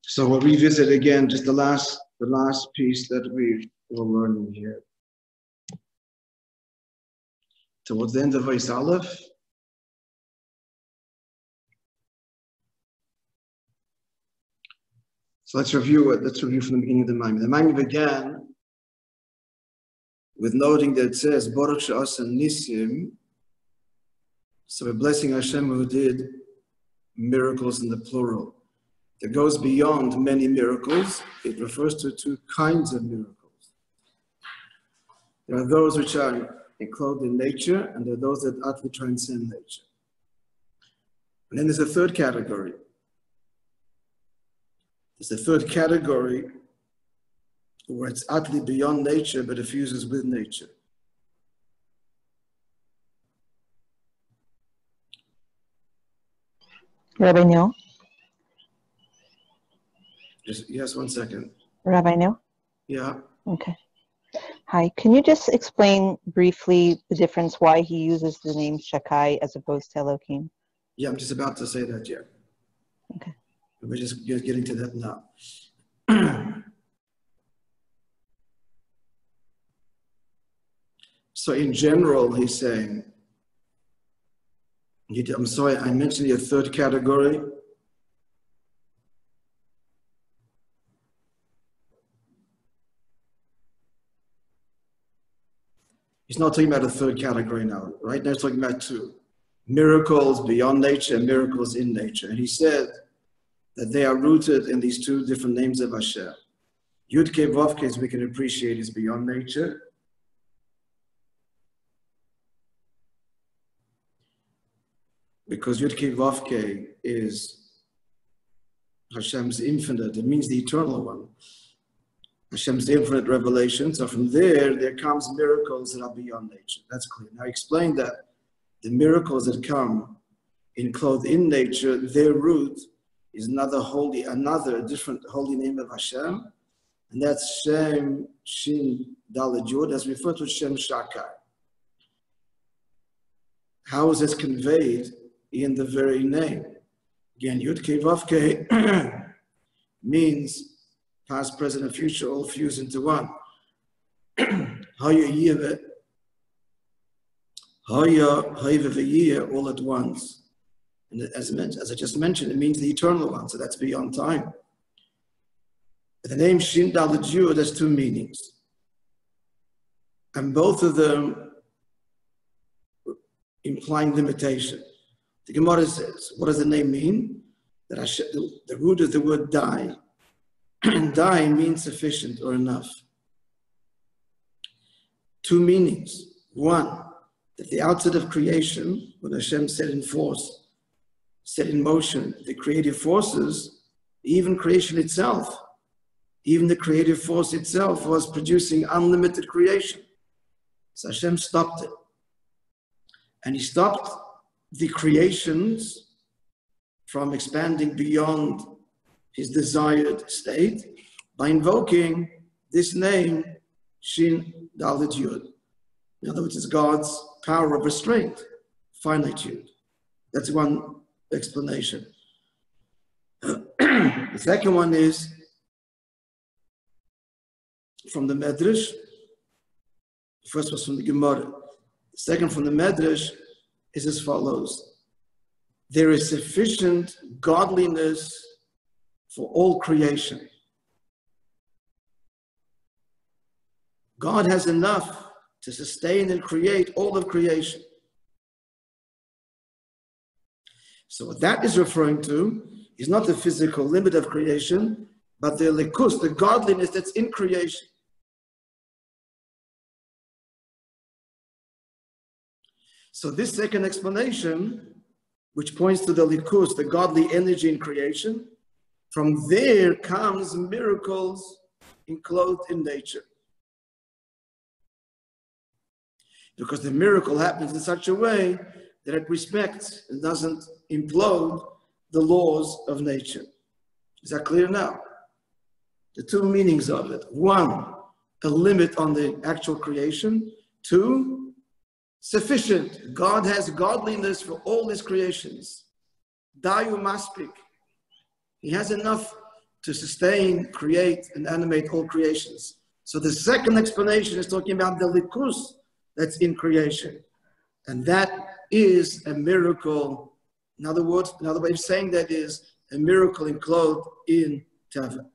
So we'll revisit again just the last piece that we were learning here. Towards the end of Vayis Aleph, so let's review from the beginning of the Maamar. The Maamar began with noting that it says Boruch, שעשה, Nisim. So we're blessing Hashem who did miracles in the plural. It goes beyond many miracles. It refers to two kinds of miracles. There are those which are enclosed in nature, and there are those that utterly transcend nature. And then there's a third category. There's a third category where it's utterly beyond nature, but it fuses with nature. Rabbi Neil? Yes, 1 second. Rabbi Neil? Yeah. Okay. Hi, can you just explain briefly the difference why he uses the name Shakai as opposed to Elohim? Yeah, I'm just about to say that, yeah. Okay. We're just getting to that now. So in general, he's saying, I'm sorry, I mentioned your third category. He's not talking about a third category now. Right now he's talking about two. Miracles beyond nature and miracles in nature. And he said that they are rooted in these two different names of Hashem. Yud-Kei Vav-Kei, as we can appreciate, is beyond nature. Because Yud-Kei Vav-Kei is Hashem's infinite, it means the eternal one. Hashem's infinite revelation. So from there comes miracles that are beyond nature. That's clear. Now I explained that the miracles that come enclosed in nature, their root is another different holy name of Hashem, and that's Shem Shin Daled Yud, that's referred to as Shem Shakai. How is this conveyed in the very name? Again, Yud-Kei Vav-Kei means past, present, and future all fused into one. Haya all at once. And as I just mentioned, it means the eternal one, so that's beyond time. The name Shin Daled Yud has two meanings. And both of them implying limitation. The Gemara says, what does the name mean? That the root of the word die. Die means sufficient or enough. Two meanings. One, that the outset of creation, when Hashem set in motion the creative forces, even creation itself, even the creative force itself was producing unlimited creation. So Hashem stopped it. And he stopped the creations from expanding beyond his desired state by invoking this name, Shin Daled Yud. In other words, it's God's power of restraint, finitude. That's one explanation. The second one is from the Medrash. The first was from the Gemara. The second from the Medrash is as follows. There is sufficient godliness for all creation. God has enough to sustain and create all of creation. So what that is referring to is not the physical limit of creation, but the likus, the godliness that's in creation. So this second explanation, which points to the likus, the godly energy in creation, from there comes miracles enclosed in nature. Because the miracle happens in such a way that it respects and doesn't implode the laws of nature. Is that clear now? The two meanings of it. One, a limit on the actual creation. Two, sufficient. God has godliness for all his creations. Dayu maspik. He has enough to sustain, create, and animate all creations. So the second explanation is talking about the likus that's in creation. And that is a miracle. In other words, another way of saying that is a miracle enclosed in Teva.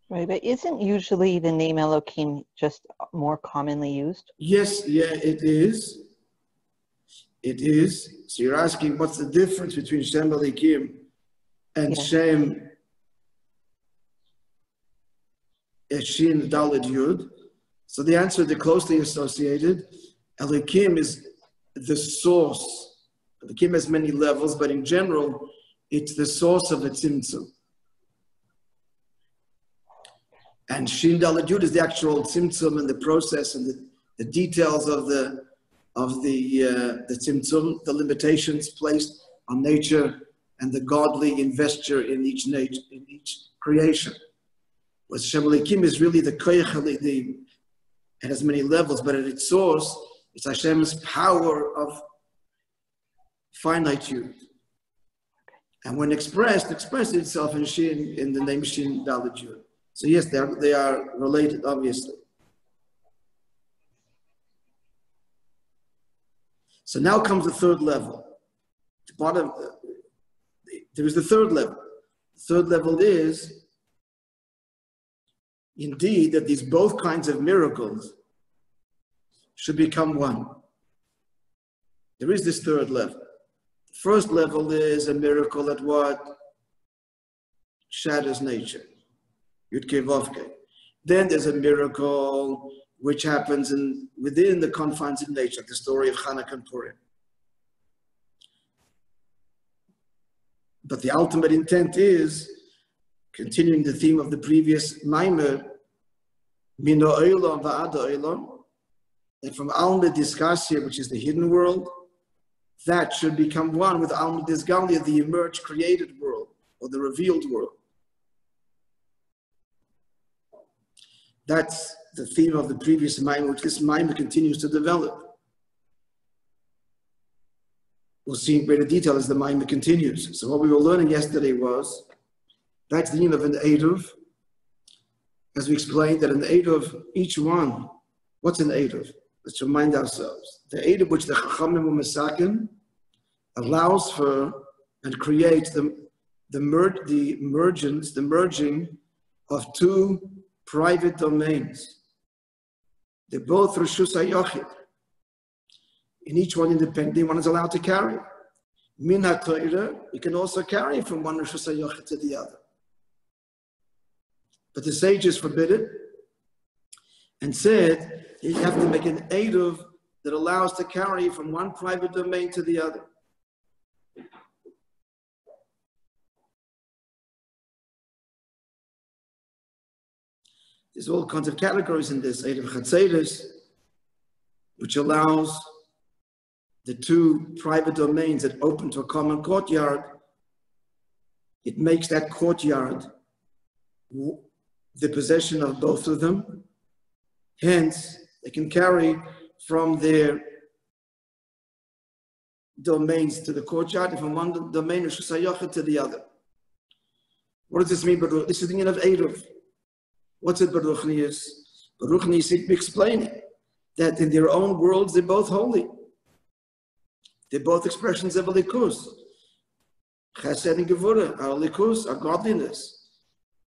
Right, but isn't usually the name Elohim just more commonly used? Yes, yeah, it is. It is. So you're asking what's the difference between Shem Elohim and Shem Shin Daled Yud? So the answer, they're closely associated. Elohim is the source. Elohim has many levels, but in general, it's the source of the tzimtzum. And Shin Daled Yud is the actual tzimtzum and the process and the details of the tzimtzum, the limitations placed on nature and the godly investure in each nature, in each creation. What Shem Elohim is really the koyach, it has many levels, but at its source, it's Hashem's power of finitude. And when expressed itself in Shin, in the name Shin Daled Yud. So yes, they are related, obviously. So now comes the third level. The bottom, there is the third level. The third level is, indeed, that these both kinds of miracles should become one. There is this third level. The first level is a miracle that what shatters nature. Yudke Vovke. Then there's a miracle which happens within the confines of nature, the story of Chanukah and Purim. But the ultimate intent is, continuing the theme of the previous Maimer, Mino Olam Va'ada Olam, that from Alma Disgasia, which is the hidden world, that should become one with Alma Disgalia, the emerged created world, or the revealed world. That's the theme of the previous Maimer, which this Maimer continues to develop. We'll see in greater detail as the Maimer continues. So what we were learning yesterday was, that's the name of an Eidov. As we explained, that an Eidov, each one, what's an Eidov? Let's remind ourselves. The Eidov which the Chachamim U'Mesakin allows for and creates the merging of two private domains. They're both Reshus HaYochid. In each one independently, one is allowed to carry. Min HaTorah, you can also carry from one Reshus HaYochid to the other. But the sages forbid it and said you have to make an Eidov that allows to carry from one private domain to the other. There's all kinds of categories in this Eidov Chatzeres, which allows the two private domains that open to a common courtyard. It makes that courtyard the possession of both of them. Hence, they can carry from their domains to the courtyard and from one domain of Shusayachah to the other. What does this mean, Baruch? This is the meaning of Eidov. What's it, Baruch Niyas? Baruch Niyas explaining that in their own worlds, they're both holy. They're both expressions of a likus. Chesed and Gevurah, our likus, our godliness.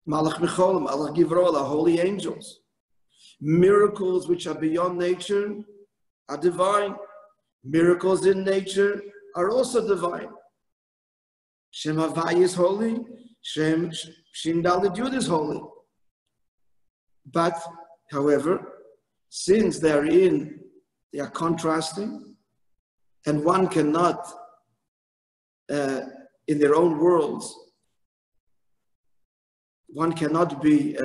Malach Mecholim, Malach Givrol, our holy angels. Miracles which are beyond nature are divine. Miracles in nature are also divine. Shem Havai is holy. Shem Shin Daled Yud is holy. But, however, since they are contrasting, and one cannot, in their own worlds, one cannot be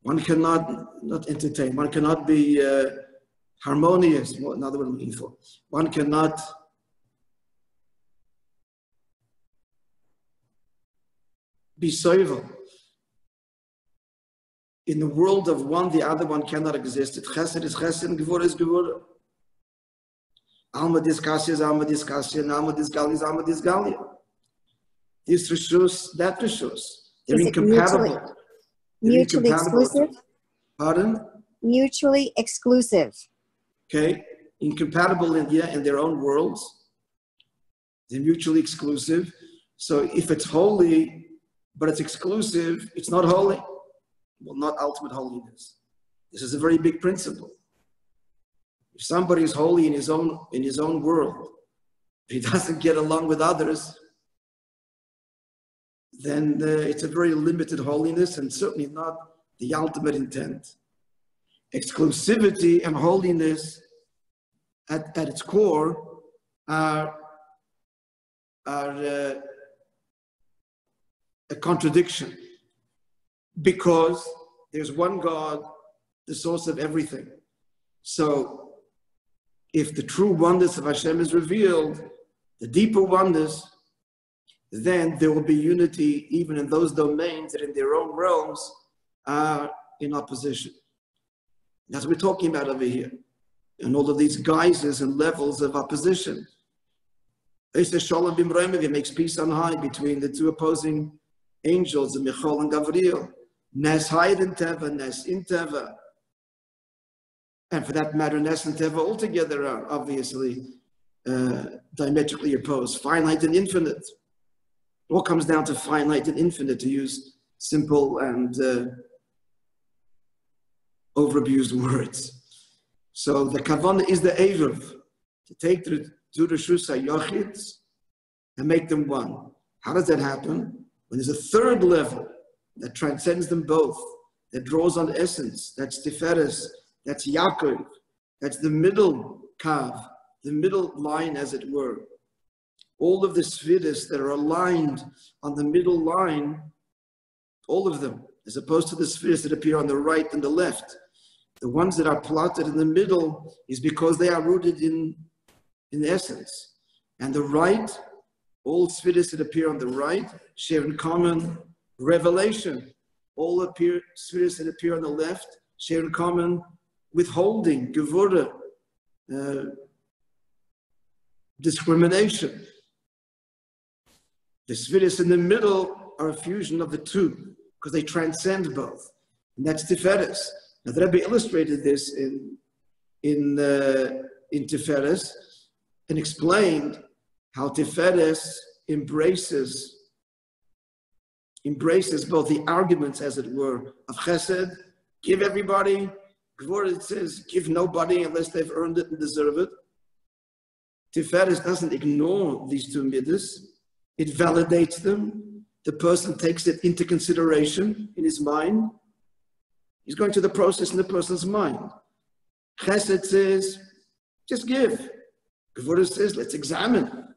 one cannot not entertain, one cannot be harmonious, another word I'm looking for. One cannot be soivel. In the world of one, the other one cannot exist. It chesed is chesed and gevurah is gevurah. Alma discussion is Alma discussion, Alma disgalia is Alma disgalia. This reshus, that reshus. They're incompatible. Mutually exclusive? Pardon? Mutually exclusive. Okay, incompatible in their own worlds. They're mutually exclusive. So if it's holy, but it's exclusive, it's not holy. Well, not ultimate holiness. This is a very big principle. If somebody is holy in his own world, if he doesn't get along with others, then it's a very limited holiness and certainly not the ultimate intent. Exclusivity and holiness at its core are a contradiction, because there's one God, the source of everything. So if the true oneness of Hashem is revealed, the deeper oneness, then there will be unity even in those domains that in their own realms are in opposition. That's what we're talking about over here. And all of these guises and levels of opposition. He makes peace on high between the two opposing angels, the Michal and Gavriel. Nes Hayed in Teva, Nes in Teva. And for that matter, Nes and Teva altogether are obviously diametrically opposed. Finite and infinite. It all comes down to finite and infinite, to use simple and overabused words. So the kavanah is the Erev, to take the two Reshus HaYochids and make them one. How does that happen? When there's a third level that transcends them both, that draws on essence, that's Tiferes, that's Yaakov, that's the middle kav, the middle line as it were. All of the spheres that are aligned on the middle line, all of them, as opposed to the spheres that appear on the right and the left. The ones that are plotted in the middle is because they are rooted in essence. And the right, all spheres that appear on the right share in common revelation. All spheres that appear on the left share in common withholding, gevura, discrimination. The spheres in the middle are a fusion of the two because they transcend both. And that's Tiferes. Now the Rabbi illustrated this in Tiferes and explained how Tiferes embraces both the arguments, as it were, of Chesed, give everybody, Gevurah it says, give nobody unless they've earned it and deserve it. Tiferes doesn't ignore these two middos. It validates them. The person takes it into consideration in his mind. He's going through the process in the person's mind. Chesed says, just give. Gevurah says, let's examine.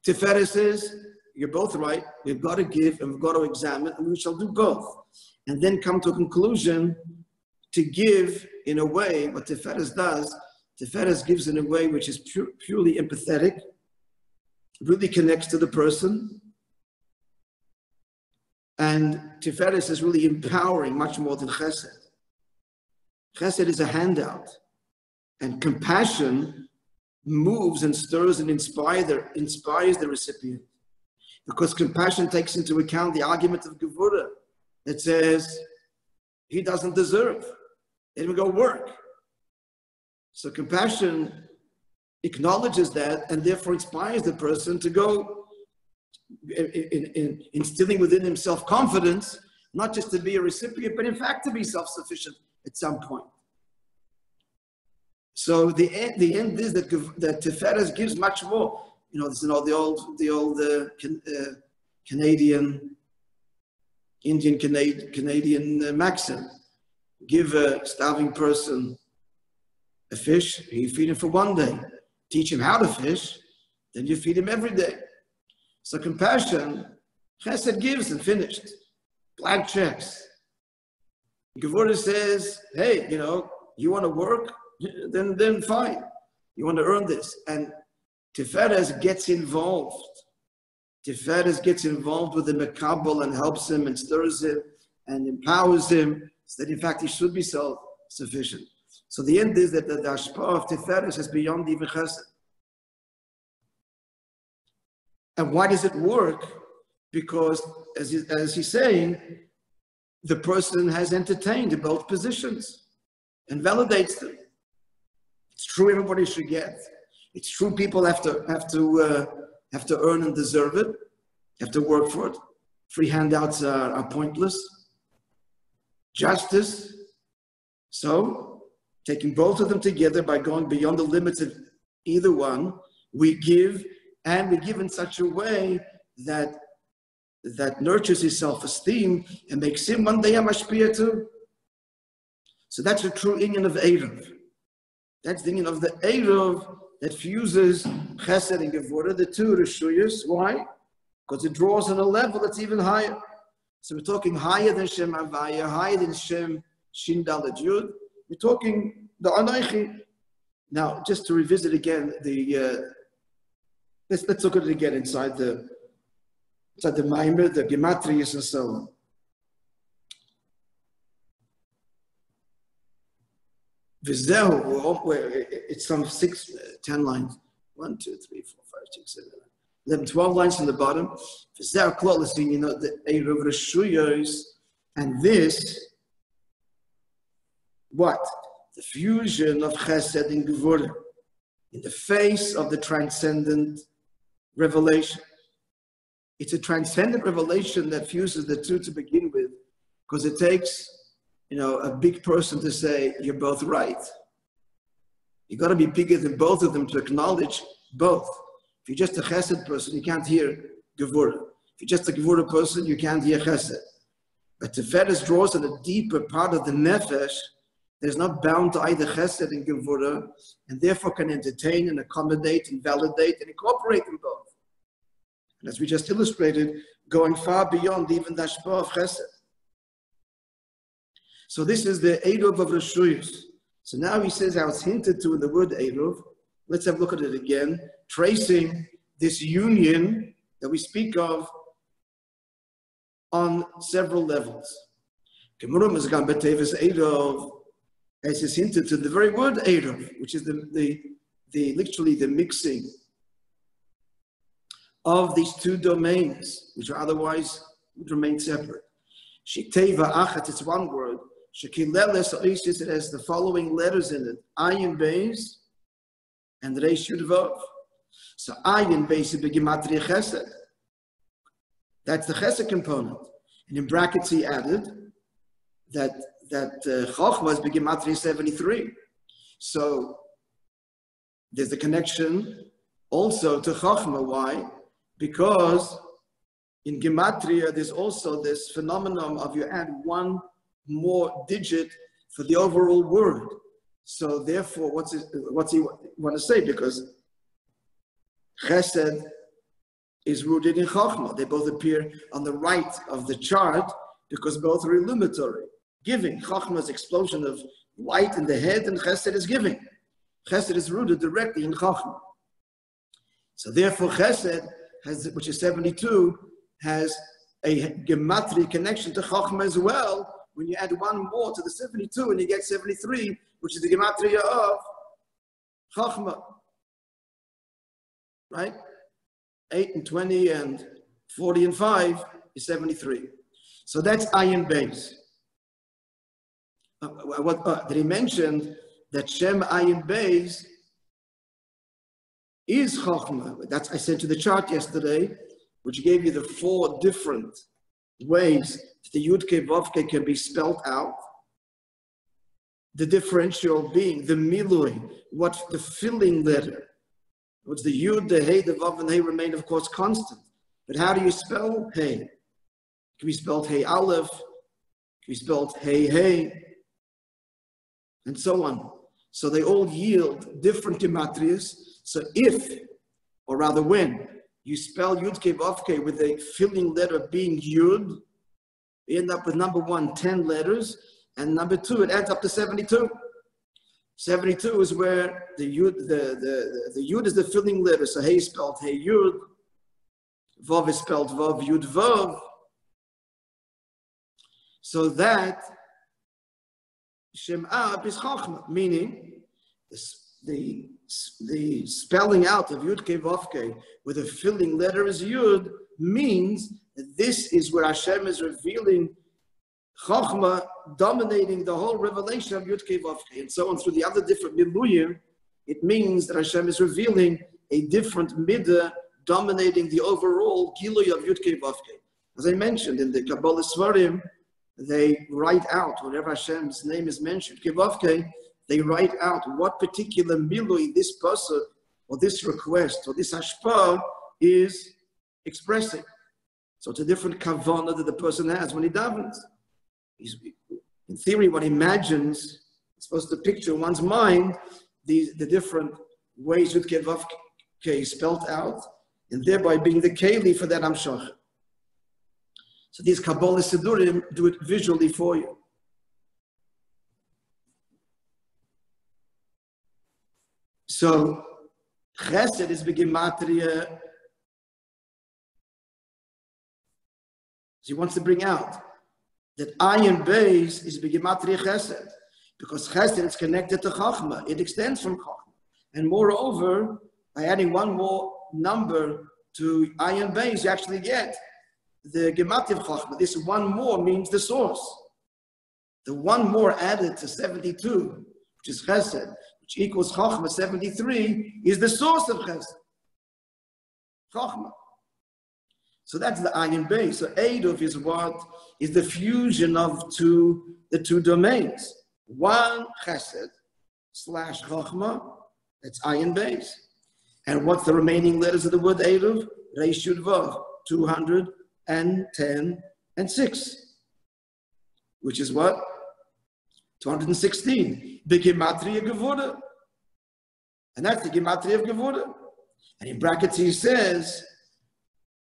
Tiferes says, you're both right. We've got to give and we've got to examine, and we shall do both. And then come to a conclusion to give in a way, what Tiferes does, Tiferes gives in a way which is purely empathetic, really connects to the person. And Tiferes is really empowering much more than Chesed. Chesed is a handout. And compassion moves and stirs and inspires the recipient. Because compassion takes into account the argument of Gevurah that says, he doesn't deserve. Let him go work. So compassion acknowledges that and therefore inspires the person to go instilling within him self-confidence, not just to be a recipient, but in fact to be self-sufficient at some point. So the end is that Tiferes gives much more. You know, this is the old Canadian maxim. Give a starving person a fish, you feed him for one day. Teach him how to fish, then you feed him every day. So compassion, Chesed gives and finished. Blank checks. Gevurah says, hey, you want to work? Then fine. You want to earn this. And Tiferes gets involved. Tiferes gets involved with the Mekabel and helps him and stirs him and empowers him so that in fact he should be self-sufficient. So the end is that the hashpah of Tiferes is beyond even chesed. And why does it work? Because, as he's saying, the person has entertained both positions and validates them. It's true everybody should get. It's true people have to earn and deserve it, have to work for it. Free handouts are pointless. Justice. So, taking both of them together by going beyond the limits of either one, we give, and we give in such a way that nurtures his self-esteem and makes him one day a mashpia too. So that's the true inyan of Eruv. That's the inyan of the Eruv that fuses Chesed and Gevurah, the two Rishuyas. Why? Because it draws on a level that's even higher. So we're talking higher than Shem Havaya, higher than Shem Shin Dalet Yud. We're talking the Anoichi. Now, just to revisit again let's look at it again inside the Maimir, the Gematrias and so on. It's some 10 lines. 1, 2, 3, 4, 5, 6, 7, 11, 12 lines from the bottom. You know, the Eruv Reshuyos, and this, what? The fusion of Chesed and Gevurah in the face of the transcendent revelation. It's a transcendent revelation that fuses the two to begin with, because it takes, a big person to say, you're both right. You got to be bigger than both of them to acknowledge both. If you're just a chesed person, you can't hear Gevurah. If you're just a Gevurah person, you can't hear chesed. But Tiferes draws on a deeper part of the nefesh that is not bound to either chesed and Gevurah, and therefore can entertain and accommodate and validate and incorporate them both. And as we just illustrated, going far beyond even the hashpah of chesed. So this is the Eruv of Reshuyos. So now he says how it's hinted to in the word Eruv. Let's have a look at it again, tracing this union that we speak of on several levels. As is hinted to the very word Eruv, which is literally the mixing of these two domains, which are otherwise would remain separate. Shiteva achat, it's one word. Shekileles, it has the following letters in it: Ayin Beis and Reish Yud Vav. So Ayin Beis is Gematria Chesed. That's the Chesed component. And in brackets he added that Chochma is Gematria 73. So there's a connection also to Chochma. Why? Because in Gematria there's also this phenomenon of you add one more digit for the overall word. So therefore, what's he want to say? Because Chesed is rooted in Chochmah. They both appear on the right of the chart because both are illuminatory. Giving. Chochmah's explosion of light in the head, and Chesed is giving. Chesed is rooted directly in Chochmah. So therefore, Chesed, which is 72, has a gematria connection to Chochmah as well. When you add one more to the 72 and you get 73, which is the gematria of Chochmah, right? 8 and 20 and 40 and 5 is 73. So that's Ayin Beis. Did he mention that Shem Ayin Beis is Chochmah? That's I sent you the chart yesterday, which gave you the 4 different ways that the Yud-Kei Vav-Kei can be spelled out. The differential being the Milui, what the filling letter. What's the Yud, the Hey, the Vav, and the Hey remain, of course, constant. But how do you spell Hey? It can be spelled Hey Aleph, it can be spelled Hey Hey, and so on. So they all yield different gematrias. So if, or rather when, you spell Yud-Kei Vav-Kei with a filling letter being Yud, you end up with number 1, 10 letters, and number 2, it adds up to 72. 72 is where the Yud, the Yud is the filling letter. So Hey is spelled Hey Yud, Vav is spelled Vav Yud Vav. So that Shem'a bis Chachma, meaning the spelling out of Yud Kei Vav Kei with a filling letter is Yud means that this is where Hashem is revealing Chachma, dominating the whole revelation of Yud Kei Vav Kei, and so on through the other different miluyim. It means that Hashem is revealing a different midah dominating the overall gilui of Yud Kei Vav Kei. As I mentioned in the Kabbalah Svarim, they write out whenever Hashem's name is mentioned, Kei Vav Kei, they write out what particular milui this person or this request or this hashpah is expressing. So it's a different kavanah that the person has when he davens. In theory, what he imagines is supposed to picture in one's mind the different ways Yud Kei Vav Kei is spelled out, and thereby being the keli for that hamshach. So these Kabbalah Sidurim do it visually for you. So Chesed is begematria. So he wants to bring out that ayin beis is begematria Chesed, because Chesed is connected to Chachma. It extends from Chachma, and moreover, by adding one more number to ayin beis, you actually get the gemativ Chachma. This one more means the source. The one more added to 72, which is Chesed, which equals Chachma 73, is the source of Chesed. Chachma. So that's the ayin beis. So Eidov is what is the fusion of the two domains. One Chesed / Chachma, that's ayin beis. And what's the remaining letters of the word Eidov? Reish Yud Vav, 210 and 6, which is what? 216. The Gematria Gevura. And that's the Gematria of Gevura. And in brackets he says,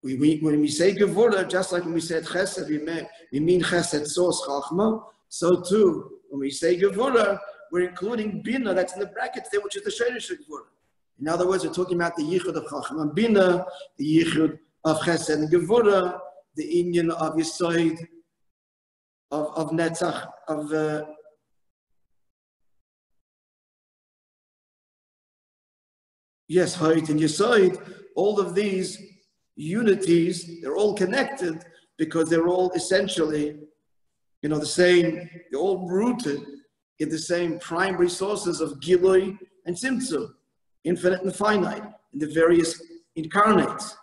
when we say Gevura, just like when we said Chesed, we mean Chesed source Chachma. So too, when we say Gevura, we're including Bina, that's in the brackets there, which is the Sheirish Gevura. In other words, we're talking about the Yichud of Chachma and Bina, the Yichud of Chesed and Gevura, the Inyan of Yisoid, of Netzach, of yes, Hoyt and Yisoid. All of these unities, they're all connected because they're all essentially, the same, they're all rooted in the same primary sources of Gilui and Tzimtzum, infinite and finite, in the various incarnates.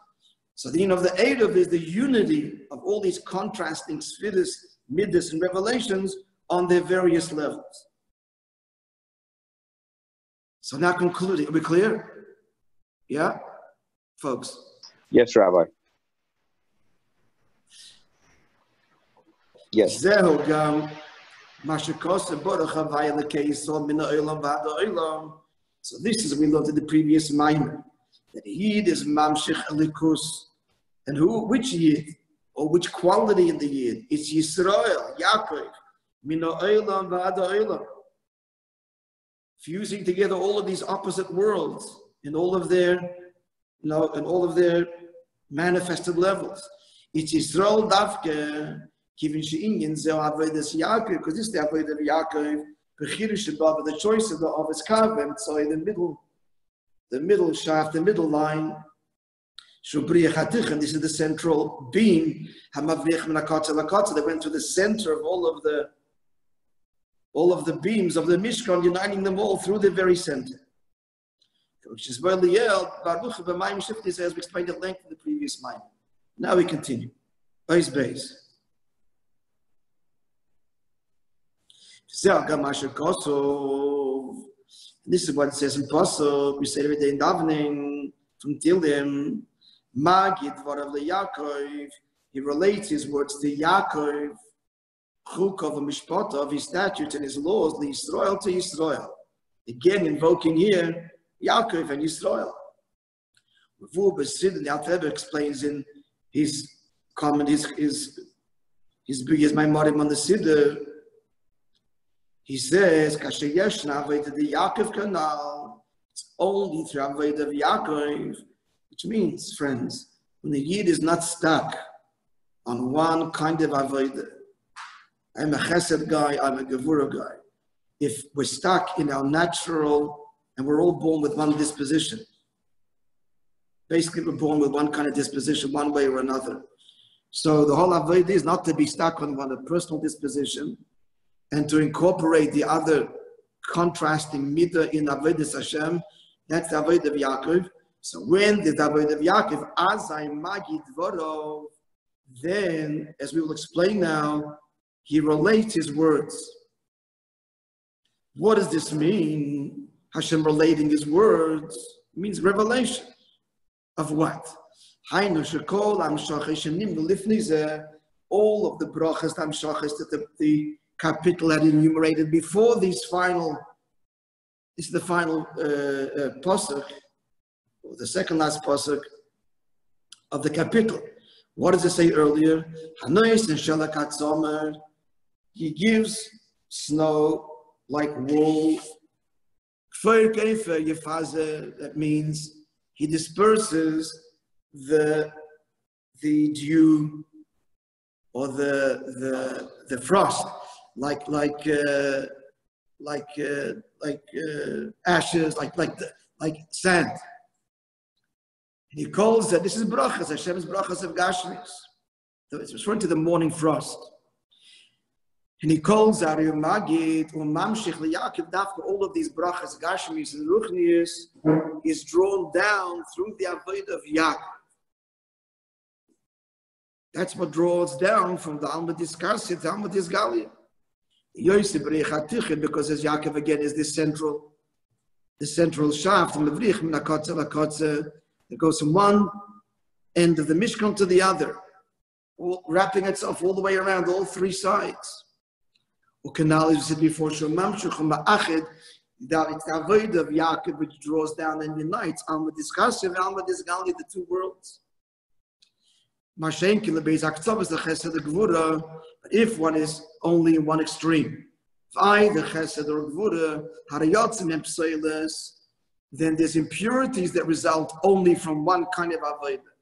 So the of the Eidov is the unity of all these contrasting spheres, midas, and revelations on their various levels. So now concluding, are we clear? Yeah, folks? Yes, Rabbi. Yes. So this is, we learned in the previous Maimon, that Yid is Mamshich Elikus. And which Yid, or which quality in the Yid? It's Yisrael, Yaakov, Mino Olam V'Ada Olam. Fusing together all of these opposite worlds in all of their, in all of their manifested levels. It's Yisrael Davke, Kivin She'inyin Zeh Avodas Yaakov, because this is the Avodah of Yaakov, the choice of his kavem, so in the middle shaft, the middle line, and this is the central beam, that went to the center of all of the beams of the Mishkan, uniting them all through the very center. Which is where Baruch as we explained at length in the previous line. Now we continue. Base. This is what it says in Pasuk. We say every day in davening from Tildim. Magid v'arav leYaakov. He relates his words to Yaakov, Chukov and Mishpatov, his statutes and his laws, Yisrael to Yisrael. Again, invoking here Yaakov and Yisrael. Revu B'Sidon, the Alter Rebbe explains in his comment, his Maimorim on the Siddur. He says, Kasher Yeshna Avodah the Yaakov Kanal. It's only through Avodah of Yaakov, which means, friends, when the Yid is not stuck on one kind of Avodah. I'm a Chesed guy, I'm a Gevura guy. if we're stuck in our natural, and we're all born with one disposition. Basically, we're born with one kind of disposition, one way or another. So the whole avodah is not to be stuck on one personal disposition, and to incorporate the other contrasting midah in avodas Hashem. That's the avodah of Yaakov. So when the avodah of Yaakov, azay magid dvaro, then, as we will explain now, he relates his words. What does this mean? Hashem relating his words means revelation of what? All of the brachas, that the capital had enumerated before this is the final pasuk, or the second last pasuk of the capital. What does it say earlier? He gives snow like wool. That means he disperses the dew or the frost like ashes, like sand. He calls that this is brachas, Hashem's brachas of Gashmis. So it's referring to the morning frost. And he calls out Magid or Mamshich Yaakov Dafka, all of these brachas, Gashmis and Ruchnius, is drawn down through the avodah of Yaakov. That's what draws down from the Alma Diskarsia to Alma Disgalia. Yosef Brechatich, because as Yaakov again is the central shaft, it goes from one end of the Mishkan to the other, wrapping itself all the way around all three sides. Ukanal, as we said before, it's the avodah of Yaakov which draws down and unites Alma Diskarsia and Alma Disgalia, the two worlds. If one is only in one extreme, then there's impurities that result only from one kind of avodah.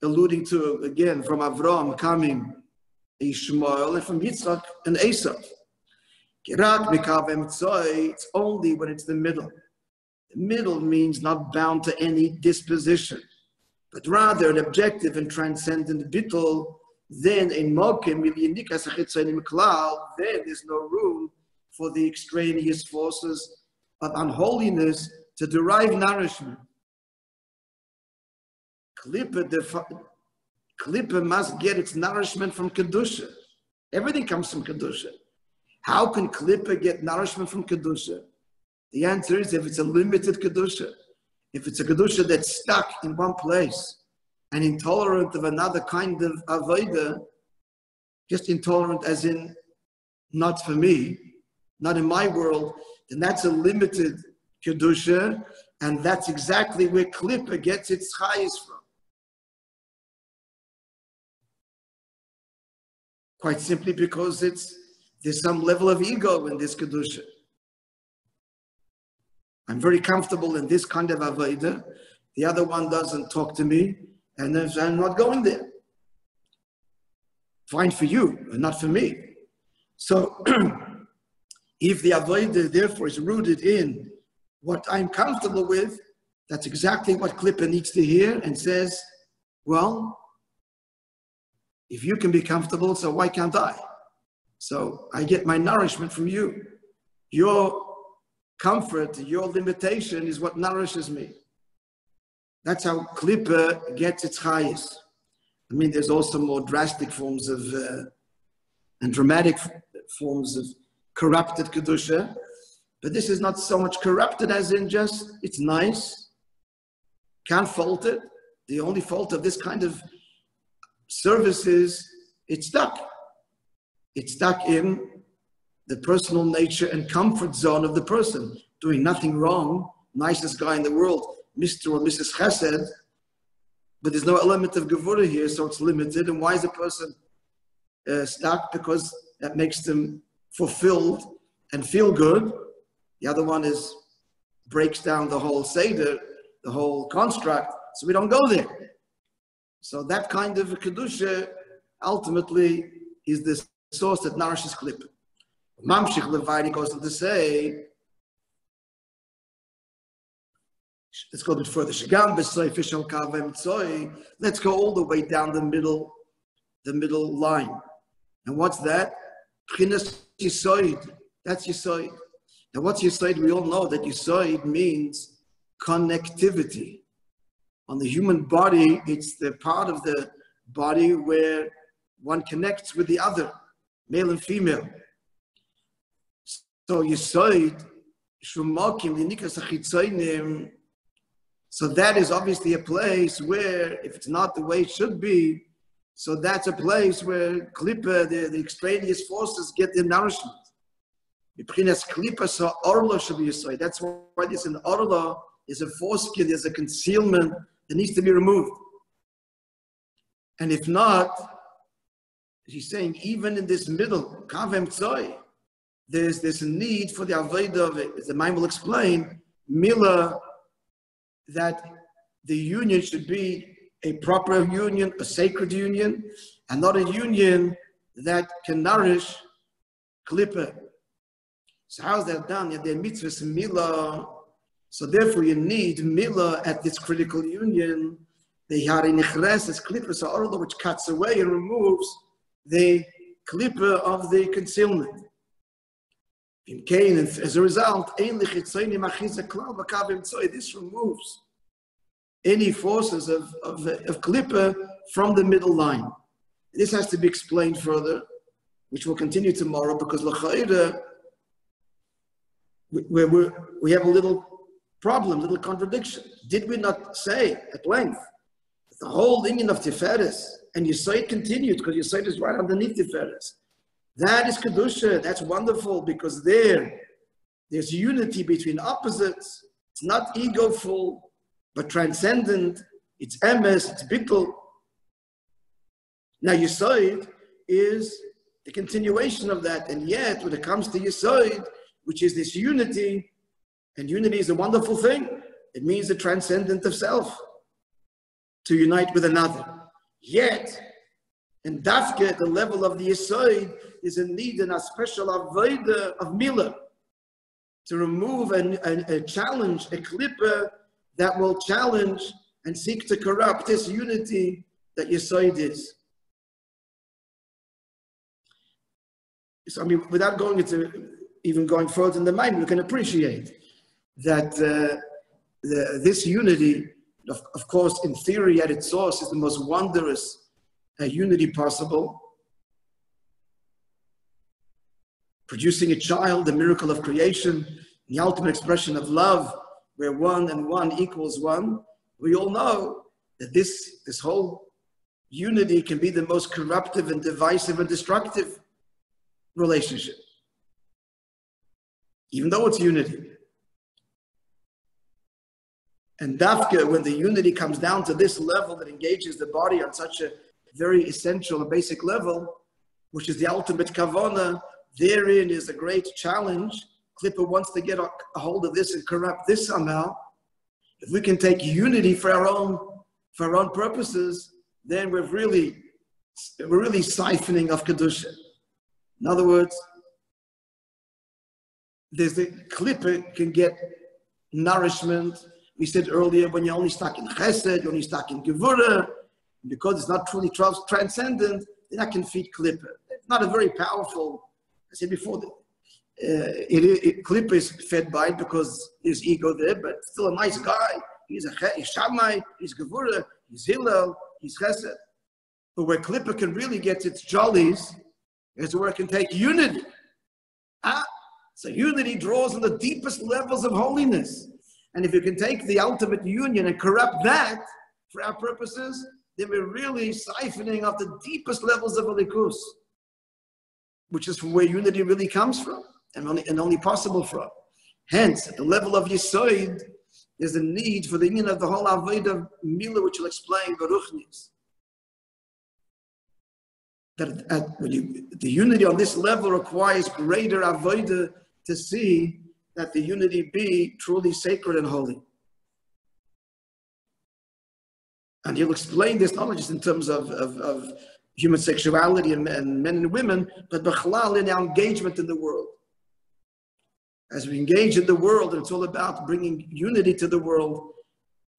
Alluding to, again, from Avram coming Ishmael, and from Yitzchak and Esau. It's only when it's the middle. The middle means not bound to any disposition, but rather an objective and transcendent bittul. Then in Mokim, then there's no room for the extraneous forces of unholiness to derive nourishment. Klippa must get its nourishment from Kedusha. Everything comes from Kedusha. How can Klippa get nourishment from Kedusha? The answer is if it's a limited Kedusha. If it's a Kedusha that's stuck in one place and intolerant of another kind of avodah, just intolerant as in not for me, not in my world, then that's a limited Kedusha, and that's exactly where Klippa gets its chayis from. Quite simply because there's some level of ego in this Kedusha. I'm very comfortable in this kind of avodah. The other one doesn't talk to me, and then I'm not going there. Fine for you, and not for me. So, if the avodah therefore is rooted in what I'm comfortable with, that's exactly what Klippa needs to hear, and says, well, if you can be comfortable, so why can't I? So I get my nourishment from you. Your comfort, your limitation is what nourishes me. That's how Klippa gets its chayis. I mean, there's also more drastic forms of, and dramatic forms of corrupted Kedusha, but this is not so much corrupted as in just, it's nice, can't fault it. The only fault of this kind of service is it's stuck. It's stuck in the personal nature and comfort zone of the person, doing nothing wrong, nicest guy in the world, Mr. or Mrs. Chesed, but there's no element of Gevurah here, so it's limited. And why is the person stuck? Because that makes them fulfilled and feel good. The other one breaks down the whole Seder, the whole construct, so we don't go there. So that kind of a Kedusha ultimately is the source that nourishes Klippa. Mamshich Levine goes on to say, let's go a bit further. Let's go all the way down the middle line. And what's that? That's Yisoid. Now what's Yisoid? We all know that Yisoid means connectivity. On the human body, it's the part of the body where one connects with the other, male and female. So Yisoid, Shumakim, Linikas Achitzoinim. So that is obviously a place where, if it's not the way it should be, so that's a place where Klippa, the extraneous forces, get their nourishment. Klippa, so Orla should be Yisoid. That's why this in Orla is a foreskin, there's a concealment that needs to be removed. And if not, he's saying, even in this middle, Kavem Tzoi, there's this need for the Avodah of it. As the Maimon will explain, Mila, that the union should be a proper union, a sacred union, and not a union that can nourish Klippa. So how's that done? Yeah, the mitzvahs Mila. So therefore you need Mila at this critical union. The Yari Nichres is Klippa Sa'orla, which cuts away and removes the Klippa of the concealment. In Cain, and as a result, this removes any forces of Klippa from the middle line. This has to be explained further, which will continue tomorrow, because l'cha'ira, we have a little problem, little contradiction. Did we not say at length that the whole union of Tiferes, and Yisoid continued, because Yisoid is right underneath Tiferes, that is Kedusha, that's wonderful, because there's unity between opposites. It's not egoful, but transcendent. It's emes, it's bittul. Now Yisoid is the continuation of that, and yet when it comes to Yisoid, which is this unity, and unity is a wonderful thing. It means the transcendent of self, to unite with another. Yet, in Dafke, at the level of the Yisoid, is a need and a special avodah of Mila, to remove a challenge, a Klippa that will challenge and seek to corrupt this unity that Yisoid is. So, I mean, without going into even going further in the mind, we can appreciate that this unity, of course, in theory, at its source, is the most wondrous unity possible. Producing a child, the miracle of creation, the ultimate expression of love, where one and one equals one. We all know that this whole unity can be the most corruptive and divisive and destructive relationship, even though it's unity. And Dafka, when the unity comes down to this level that engages the body on such a very essential and basic level, which is the ultimate kavanah, therein is a great challenge. Klippa wants to get a hold of this and corrupt this somehow. If we can take unity for our own purposes, then we're really siphoning of Kedusha. In other words, there's the Klippa can get nourishment. We said earlier, when you're only stuck in Chesed, you're only stuck in Gevurah, because it's not truly transcendent, then that can feed Klippa. It's not a very powerful, I said before, Klippa is fed by it because there's ego there, but still a nice guy. He's Shammai, he's Gevurah, he's Hillel, he's Chesed. But where Klippa can really get its jollies is where it can take unity. So unity draws on the deepest levels of holiness. And if you can take the ultimate union and corrupt that for our purposes, then we're really siphoning off the deepest levels of Elikus, which is from where unity really comes from and only possible from. Hence, at the level of Yisoid, there's a need for the union of the whole Avodah of Mila, which will explain Boruch Nis. That the unity on this level requires greater Avodah to see that the unity be truly sacred and holy. And he'll explain this not just in terms of human sexuality and men and women, but b'chalal in our engagement in the world. As we engage in the world, and it's all about bringing unity to the world.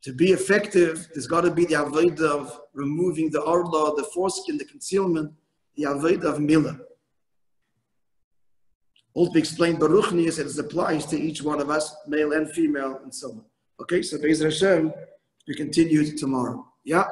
To be effective, there's got to be the avodah of removing the orla, the foreskin, the concealment, the avodah of milah. All to be explained, Baruch as it applies to each one of us, male and female, and so on. Okay, so Be'ez Hashem, we continue tomorrow. Yeah.